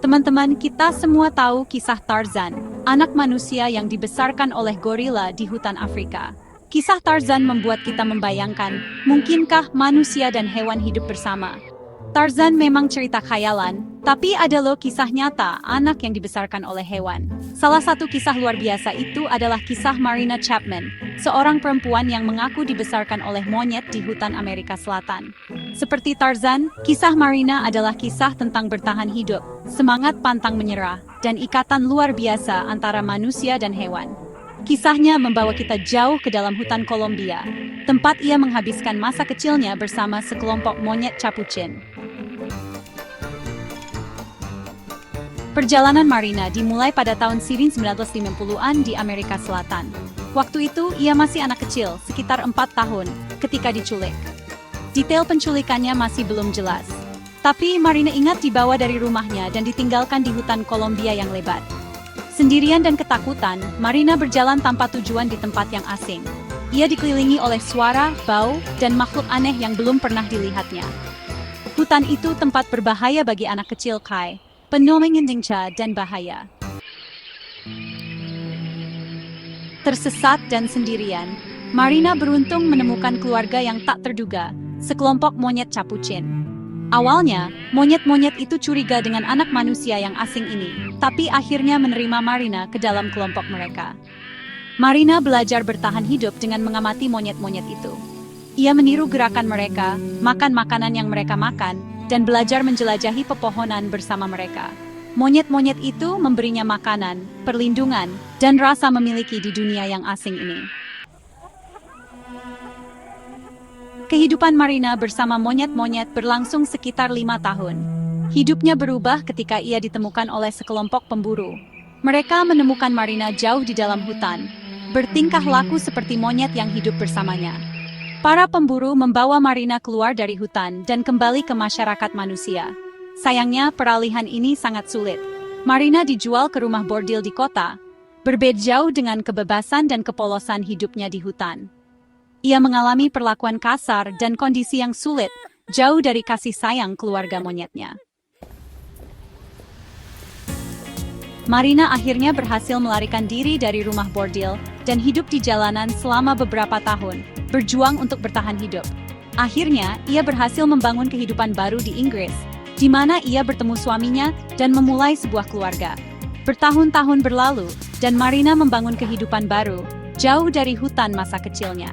Teman-teman, kita semua tahu kisah Tarzan, anak manusia yang dibesarkan oleh gorila di hutan Afrika. Kisah Tarzan membuat kita membayangkan, mungkinkah manusia dan hewan hidup bersama? Tarzan memang cerita khayalan, tapi ada loh kisah nyata anak yang dibesarkan oleh hewan. Salah satu kisah luar biasa itu adalah kisah Marina Chapman, seorang perempuan yang mengaku dibesarkan oleh monyet di hutan Amerika Selatan. Seperti Tarzan, kisah Marina adalah kisah tentang bertahan hidup, semangat pantang menyerah, dan ikatan luar biasa antara manusia dan hewan. Kisahnya membawa kita jauh ke dalam hutan Kolombia, tempat ia menghabiskan masa kecilnya bersama sekelompok monyet capuchin. Perjalanan Marina dimulai pada tahun 1950-an di Amerika Selatan. Waktu itu, ia masih anak kecil, sekitar 4 tahun, ketika diculik. Detail penculikannya masih belum jelas. Tapi Marina ingat dibawa dari rumahnya dan ditinggalkan di hutan Kolombia yang lebat. Sendirian dan ketakutan, Marina berjalan tanpa tujuan di tempat yang asing. Ia dikelilingi oleh suara, bau, dan makhluk aneh yang belum pernah dilihatnya. Hutan itu tempat berbahaya bagi anak kecil Kai, penuh menginjingca dan bahaya. Tersesat dan sendirian, Marina beruntung menemukan keluarga yang tak terduga, sekelompok monyet capuchin. Awalnya, monyet-monyet itu curiga dengan anak manusia yang asing ini, tapi akhirnya menerima Marina ke dalam kelompok mereka. Marina belajar bertahan hidup dengan mengamati monyet-monyet itu. Ia meniru gerakan mereka, makan makanan yang mereka makan, dan belajar menjelajahi pepohonan bersama mereka. Monyet-monyet itu memberinya makanan, perlindungan, dan rasa memiliki di dunia yang asing ini. Kehidupan Marina bersama monyet-monyet berlangsung sekitar 5 tahun. Hidupnya berubah ketika ia ditemukan oleh sekelompok pemburu. Mereka menemukan Marina jauh di dalam hutan, bertingkah laku seperti monyet yang hidup bersamanya. Para pemburu membawa Marina keluar dari hutan dan kembali ke masyarakat manusia. Sayangnya, peralihan ini sangat sulit. Marina dijual ke rumah bordil di kota, berbeda jauh dengan kebebasan dan kepolosan hidupnya di hutan. Ia mengalami perlakuan kasar dan kondisi yang sulit, jauh dari kasih sayang keluarga monyetnya. Marina akhirnya berhasil melarikan diri dari rumah bordil dan hidup di jalanan selama beberapa tahun, berjuang untuk bertahan hidup. Akhirnya, ia berhasil membangun kehidupan baru di Inggris, di mana ia bertemu suaminya dan memulai sebuah keluarga. Bertahun-tahun berlalu, dan Marina membangun kehidupan baru, jauh dari hutan masa kecilnya.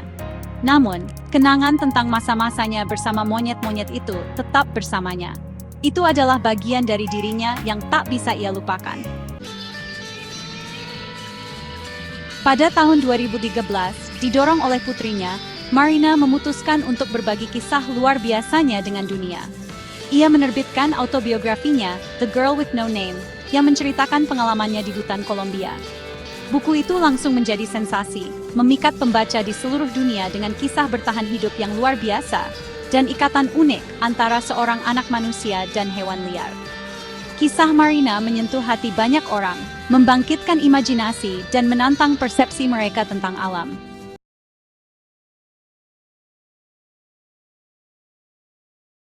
Namun, kenangan tentang masa-masanya bersama monyet-monyet itu tetap bersamanya. Itu adalah bagian dari dirinya yang tak bisa ia lupakan. Pada tahun 2013, didorong oleh putrinya, Marina memutuskan untuk berbagi kisah luar biasanya dengan dunia. Ia menerbitkan autobiografinya, The Girl with No Name, yang menceritakan pengalamannya di hutan Kolombia. Buku itu langsung menjadi sensasi, memikat pembaca di seluruh dunia dengan kisah bertahan hidup yang luar biasa dan ikatan unik antara seorang anak manusia dan hewan liar. Kisah Marina menyentuh hati banyak orang, membangkitkan imajinasi dan menantang persepsi mereka tentang alam.